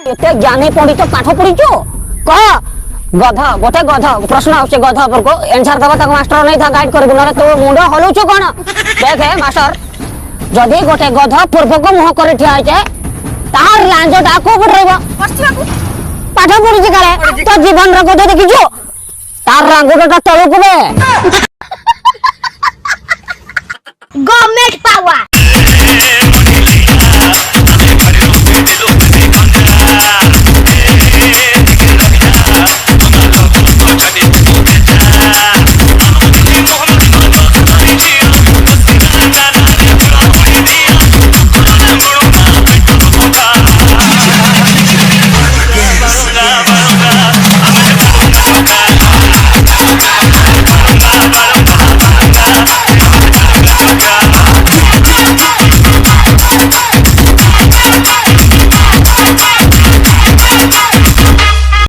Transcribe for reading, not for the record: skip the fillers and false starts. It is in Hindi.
एते ज्ञानी पढ़ी तो पाठ पढ़ीचु कह गध गोटे गध प्रश्न आछे गध पर को आंसर दबा तक मास्टर नहीं था गाइड कर गुना तो मुंड हलुछु कोन देखे मास्टर जदी गोटे गध पूर्व को मुह करे ठिया आछे तार लांजटा को पड़ेबो पश्चिम को पाठ पढ़ी काले तो जीवन रो गध देखिजो तार रांगोटा तळु को बे गवर्नमेंट पावर